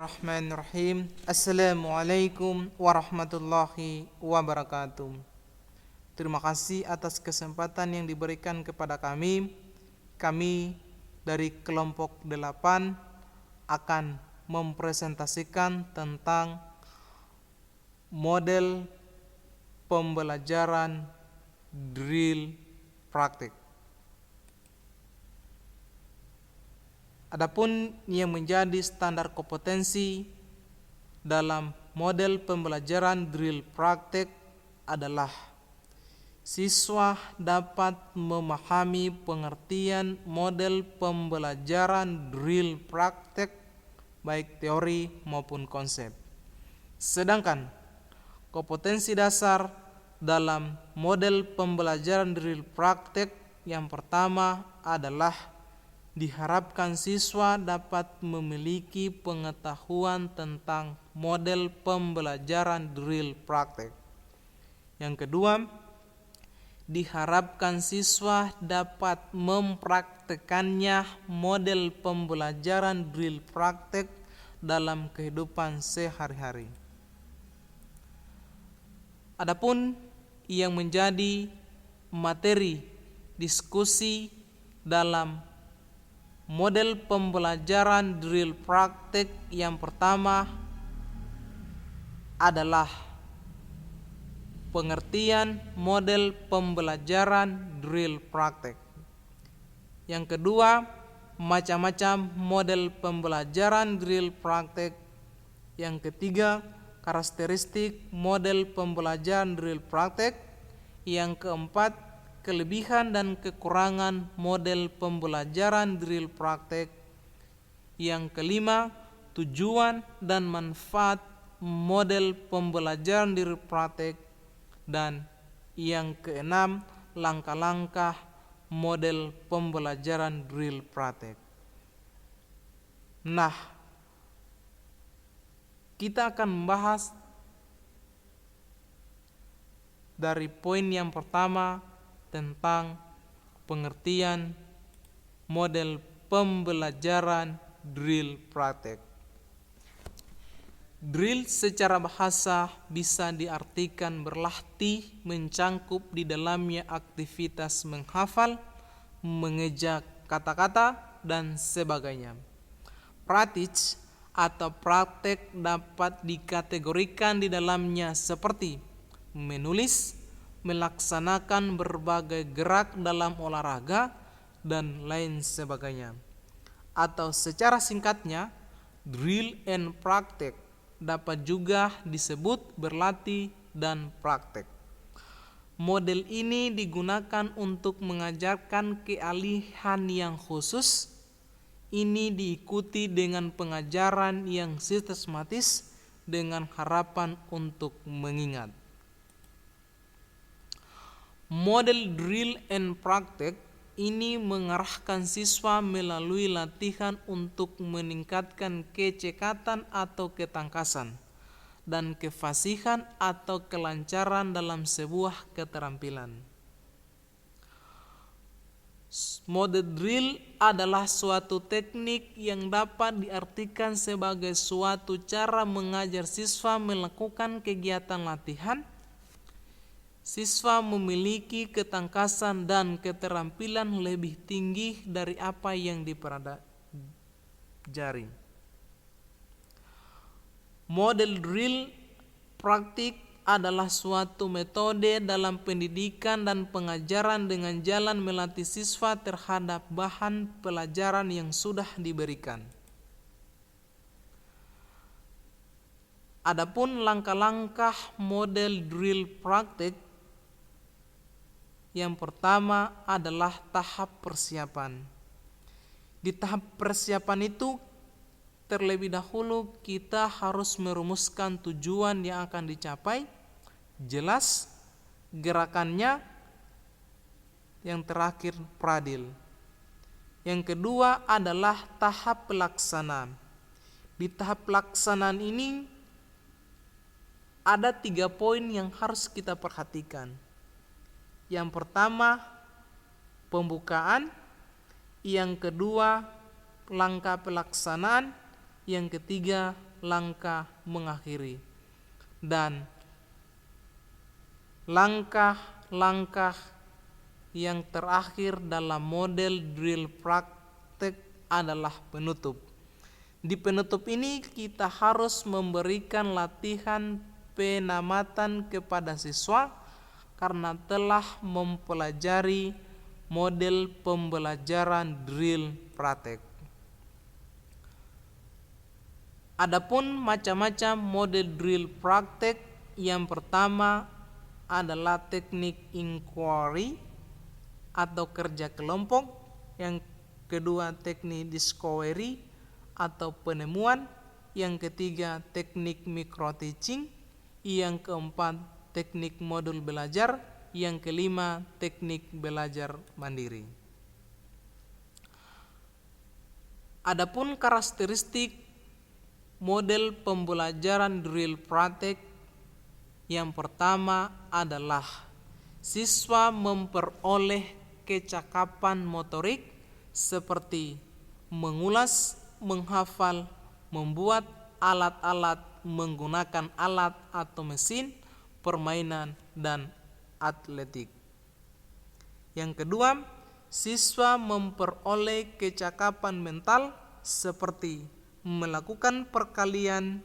Bismillahirrahmanirrahim. Assalamualaikum warahmatullahi wabarakatuh. Terima kasih atas kesempatan yang diberikan kepada kami. Kami dari kelompok 8 akan mempresentasikan tentang model pembelajaran drill praktik. Adapun yang menjadi standar kompetensi dalam model pembelajaran drill praktek adalah siswa dapat memahami pengertian model pembelajaran drill praktek baik teori maupun konsep. Sedangkan kompetensi dasar dalam model pembelajaran drill praktek yang pertama adalah diharapkan siswa dapat memiliki pengetahuan tentang model pembelajaran drill praktek. Yang kedua, diharapkan siswa dapat mempraktekannya model pembelajaran drill praktek dalam kehidupan sehari-hari. Adapun yang menjadi materi diskusi dalam model pembelajaran drill praktek yang pertama adalah pengertian model pembelajaran drill praktek. Yang kedua, macam-macam model pembelajaran drill praktek. Yang ketiga, karakteristik model pembelajaran drill praktek. Yang keempat, kelebihan dan kekurangan model pembelajaran drill praktek. Yang kelima, tujuan dan manfaat model pembelajaran drill praktek. Dan yang keenam, langkah-langkah model pembelajaran drill praktek. Nah, kita akan membahas dari poin yang pertama tentang pengertian model pembelajaran drill praktek. Drill secara bahasa bisa diartikan berlatih, mencangkup di dalamnya aktivitas menghafal, mengeja kata-kata, dan sebagainya. Practice atau praktek dapat dikategorikan di dalamnya seperti menulis, melaksanakan berbagai gerak dalam olahraga, dan lain sebagainya. Atau secara singkatnya, drill and praktek dapat juga disebut berlatih dan praktek. Model ini digunakan untuk mengajarkan keahlian yang khusus. Ini diikuti dengan pengajaran yang sistematis dengan harapan untuk mengingat. Model drill and praktek ini mengarahkan siswa melalui latihan untuk meningkatkan kecekatan atau ketangkasan dan kefasihan atau kelancaran dalam sebuah keterampilan. Model drill adalah suatu teknik yang dapat diartikan sebagai suatu cara mengajar siswa melakukan kegiatan latihan. Siswa memiliki ketangkasan dan keterampilan lebih tinggi dari apa yang dipelajari. Model drill praktik adalah suatu metode dalam pendidikan dan pengajaran dengan jalan melatih siswa terhadap bahan pelajaran yang sudah diberikan. Adapun langkah-langkah model drill praktik, yang pertama adalah tahap persiapan. Di tahap persiapan itu terlebih dahulu kita harus merumuskan tujuan yang akan dicapai, jelas gerakannya, yang terakhir pradil. Yang kedua adalah tahap pelaksanaan. Di tahap pelaksanaan ini ada 3 poin yang harus kita perhatikan. Yang pertama, pembukaan. Yang kedua, langkah pelaksanaan. Yang ketiga, langkah mengakhiri. Dan langkah-langkah yang terakhir dalam model drill praktek adalah penutup. Di penutup ini kita harus memberikan latihan penamatan kepada siswa karena telah mempelajari model pembelajaran drill praktek. Adapun macam-macam model drill praktek, yang pertama adalah teknik inquiry atau kerja kelompok, yang kedua teknik discovery atau penemuan, yang ketiga teknik micro teaching, yang keempat teknik modul belajar, yang kelima teknik belajar mandiri. Adapun karakteristik model pembelajaran drill praktek, yang pertama adalah siswa memperoleh kecakapan motorik seperti mengulas, menghafal, membuat alat-alat, menggunakan alat atau mesin, permainan, dan atletik. Yang kedua, siswa memperoleh kecakapan mental seperti melakukan perkalian,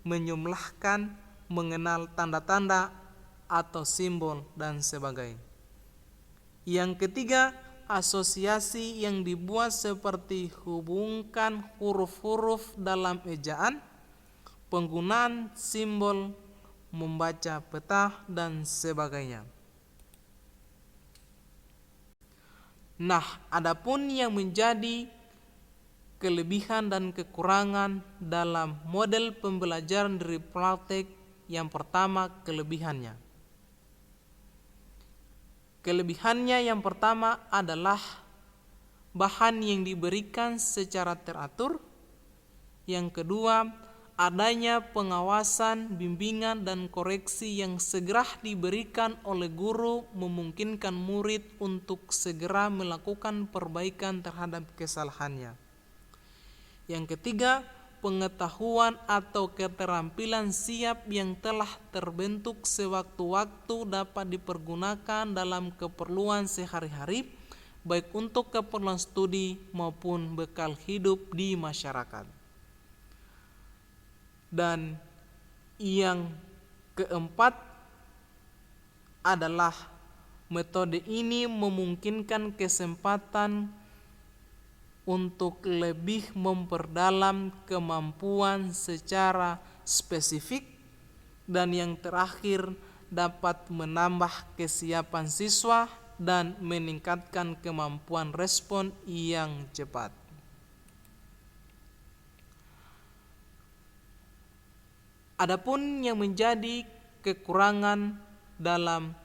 menjumlahkan, mengenal tanda-tanda atau simbol, dan sebagainya. Yang ketiga, asosiasi yang dibuat seperti hubungkan huruf-huruf dalam ejaan, penggunaan simbol, membaca peta, dan sebagainya. Nah, adapun yang menjadi kelebihan dan kekurangan dalam model pembelajaran dari praktek, yang pertama kelebihannya. Kelebihannya yang pertama adalah bahan yang diberikan secara teratur. Yang kedua, adanya pengawasan, bimbingan, dan koreksi yang segera diberikan oleh guru memungkinkan murid untuk segera melakukan perbaikan terhadap kesalahannya. Yang ketiga, pengetahuan atau keterampilan siap yang telah terbentuk sewaktu-waktu dapat dipergunakan dalam keperluan sehari-hari, baik untuk keperluan studi maupun bekal hidup di masyarakat. Dan yang keempat adalah metode ini memungkinkan kesempatan untuk lebih memperdalam kemampuan secara spesifik, dan yang terakhir dapat menambah kesiapan siswa dan meningkatkan kemampuan respon yang cepat. Adapun yang menjadi kekurangan dalam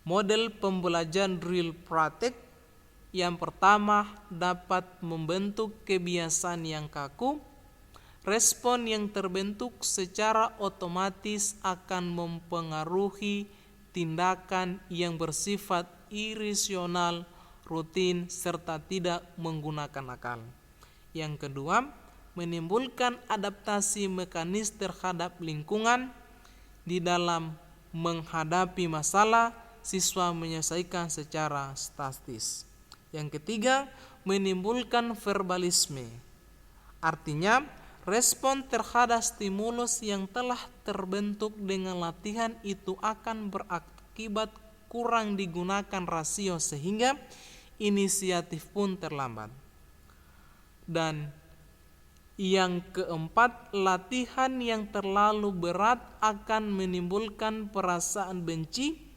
model pembelajaran drill praktek, yang pertama dapat membentuk kebiasaan yang kaku. Respon yang terbentuk secara otomatis akan mempengaruhi tindakan yang bersifat irasional, rutin, serta tidak menggunakan akal. Yang kedua, menimbulkan adaptasi mekanis terhadap lingkungan. Di dalam menghadapi masalah, siswa menyelesaikan secara statis. Yang ketiga, menimbulkan verbalisme. Artinya, respon terhadap stimulus yang telah terbentuk dengan latihan itu akan berakibat kurang digunakan rasio sehingga inisiatif pun terlambat. Dan yang keempat, latihan yang terlalu berat akan menimbulkan perasaan benci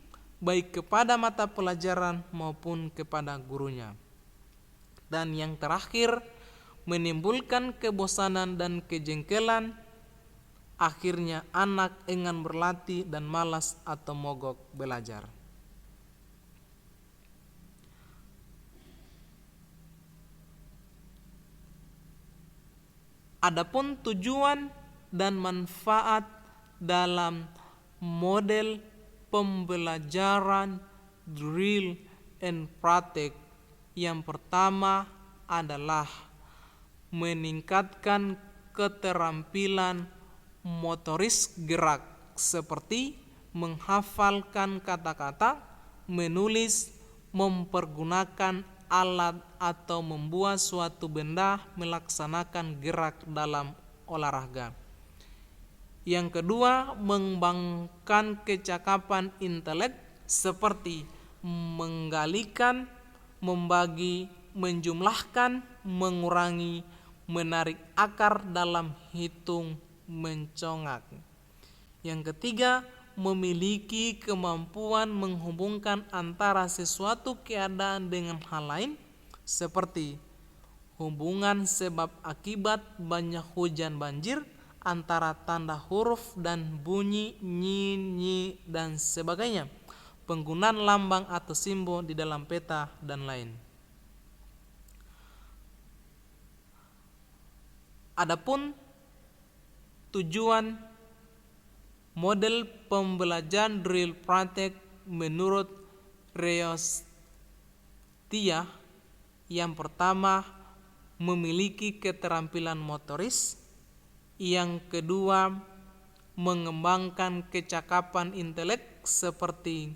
baik kepada mata pelajaran maupun kepada gurunya. Dan yang terakhir, menimbulkan kebosanan dan kejengkelan. Akhirnya anak enggan berlatih dan malas atau mogok belajar. Adapun tujuan dan manfaat dalam model pembelajaran drill and praktek, yang pertama adalah meningkatkan keterampilan motoris gerak seperti menghafalkan kata-kata, menulis, mempergunakan alat atau membuat suatu benda, melaksanakan gerak dalam olahraga. Yang kedua, mengembangkan kecakapan intelek seperti menggalikan, membagi, menjumlahkan, mengurangi, menarik akar dalam hitung, mencongak. Yang ketiga, memiliki kemampuan menghubungkan antara sesuatu keadaan dengan hal lain, seperti hubungan sebab akibat banyak hujan banjir antara tanda huruf dan bunyi nyi, nyi, dan sebagainya, penggunaan lambang atau simbol di dalam peta, dan lain. Adapun tujuan model pembelajaran drill praktek menurut Reostia, yang pertama memiliki keterampilan motoris, yang kedua mengembangkan kecakapan intelek seperti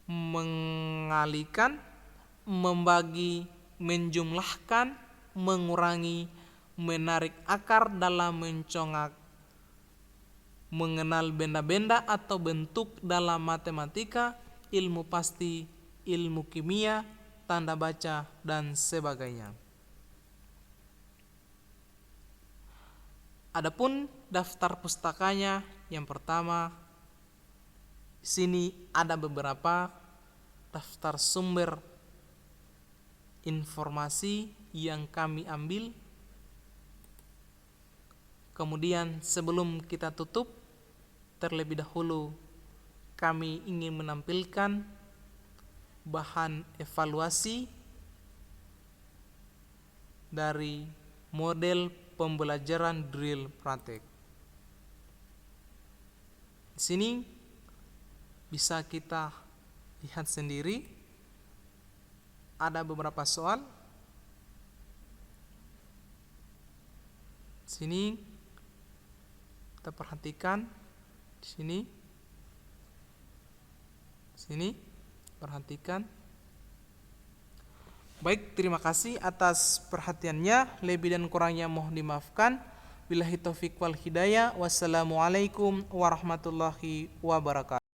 mengalihkan, membagi, menjumlahkan, mengurangi, menarik akar dalam mencongak, mengenal benda-benda atau bentuk dalam matematika, ilmu pasti, ilmu kimia, tanda baca, dan sebagainya. Adapun daftar pustakanya, yang pertama di sini ada beberapa daftar sumber informasi yang kami ambil. Kemudian sebelum kita tutup, terlebih dahulu kami ingin menampilkan bahan evaluasi dari model pembelajaran drill praktek. Di sini bisa kita lihat sendiri, ada beberapa soal. Di sini kita perhatikan, di sini perhatikan. Baik, terima kasih atas perhatiannya. Lebih dan kurangnya mohon dimaafkan. Billahi taufiq wal hidayah. Wassalamualaikum warahmatullahi wabarakatuh.